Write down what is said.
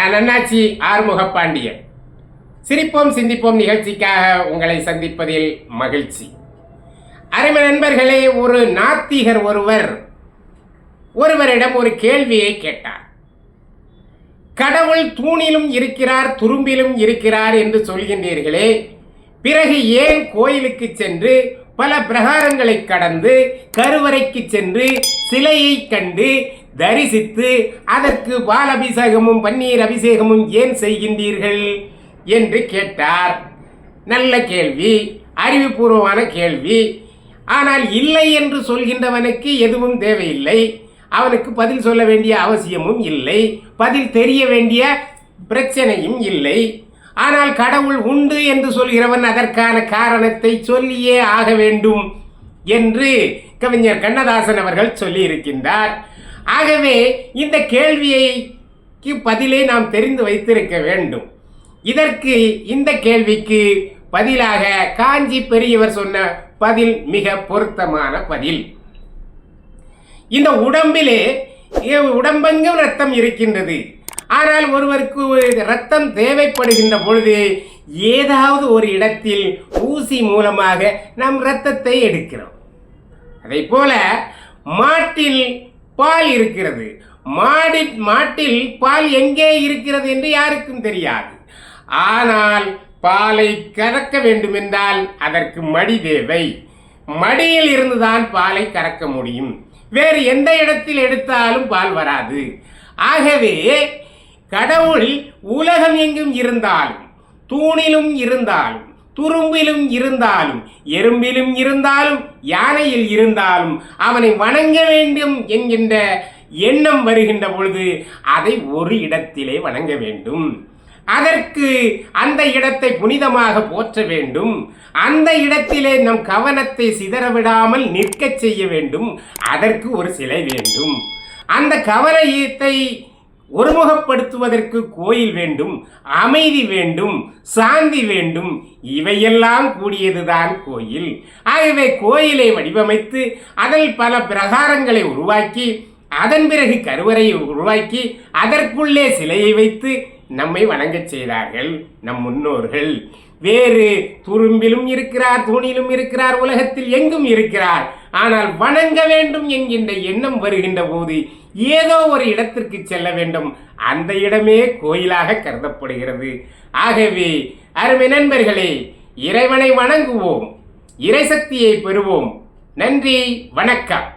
நான் அண்ணாச்சி ஆறுமுகப்பாண்டியன். சிரிப்போம் சிந்திப்போம் நிகழ்ச்சிக்காக உங்களை சந்திப்பதில் மகிழ்ச்சி. அருமை நண்பர்களே, ஒரு நாத்திகர் ஒருவரிடம் ஒரு கேள்வியை கேட்டார். கடவுள் தூணிலும் இருக்கிறார், துரும்பிலும் இருக்கிறார் என்று சொல்கின்றீர்களே, பிறகு ஏன் கோயிலுக்கு சென்று பல பிரகாரங்களை கடந்து கருவறைக்கு சென்று சிலையை கண்டு தரிசித்து அதற்கு பால் அபிஷேகமும் பன்னீர் அபிஷேகமும் ஏன் செய்கின்றீர்கள் என்று கேட்டார். நல்ல கேள்வி, அறிவுபூர்வமான கேள்வி. ஆனால் இல்லை என்று சொல்கின்றவனுக்கு எதுவும் தேவையில்லை, அவனுக்கு பதில் சொல்ல வேண்டிய அவசியமும் இல்லை, பதில் தெரிய வேண்டிய பிரச்சனையும் இல்லை. ஆனால் கடவுள் உண்டு என்று சொல்கிறவன் அதற்கான காரணத்தை சொல்லியே ஆக வேண்டும் என்று கவிஞர் கண்ணதாசன் அவர்கள் சொல்லி இருக்கின்றார். ஆகவே இந்த கேள்விக்கு பதிலை நாம் தெரிந்து வைத்திருக்க வேண்டும். இந்த கேள்விக்கு பதிலாக காஞ்சி பெரியவர் சொன்ன பதில் மிக பொருத்தமான பதில். இந்த உடம்பெங்கும் ரத்தம் இருக்கின்றது. ஆனால் ஒருவருக்கு ரத்தம் தேவைப்படுகின்ற பொழுது ஏதாவது ஒரு இடத்தில் ஊசி மூலமாக நாம் இரத்தத்தை எடுக்கிறோம். அதை போல மாட்டில் பால் இருக்கிறது. மாட்டில் பால் எங்கே இருக்கிறது என்று யாருக்கும் தெரியாது. ஆனால் பாலை கறக்க வேண்டும் என்றால் அதற்கு மடி தேவை. மடியில் இருந்துதான் பாலை கறக்க முடியும். வேறு எந்த இடத்தில் எடுத்தாலும் பால் வராது. ஆகவே கடவுள் உலகம் எங்கும் இருந்தாலும், தூணிலும் இருந்தாலும், துரும்பிலும் இருந்தாலும், எறும்பிலும் இருந்தாலும், யானையில் இருந்தாலும் அவனை வணங்க வேண்டும் என்கின்ற எண்ணம் வருகின்ற பொழுது அதை ஒரு இடத்திலே வணங்க வேண்டும். அதற்கு அந்த இடத்தை புனிதமாக போற்ற வேண்டும். அந்த இடத்திலே நம் கவனத்தை சிதறவிடாமல் நிற்க செய்ய வேண்டும். அதற்கு ஒரு சிலை வேண்டும். அந்த கவனத்தை ஒருமுகப்படுத்துவதற்கு கோயில் வேண்டும், அமைதி வேண்டும், சாந்தி வேண்டும். இவையெல்லாம் கூடியதுதான் கோயில். ஆகவே கோயிலை வடிவமைத்து அதில் பல பிரகாரங்களை உருவாக்கி, அதன் பிறகு கருவறையை உருவாக்கி அதற்குள்ளே சிலையை வைத்து நம்மை வணங்கச் செய்தார்கள் நம் முன்னோர்கள். வேறு துரும்பிலும் இருக்கிறார், தூணிலும் இருக்கிறார், உலகத்தில் எங்கும் இருக்கிறார். ஆனால் வணங்க வேண்டும் என்கின்ற எண்ணம் வருகின்ற போது ஏதோ ஒரு இடத்திற்கு செல்ல வேண்டும். அந்த இடமே கோயிலாக கருதப்படுகிறது. ஆகவே அருமை நண்பர்களே, இறைவனை வணங்குவோம், இறைசக்தியை பெறுவோம். நன்றி, வணக்கம்.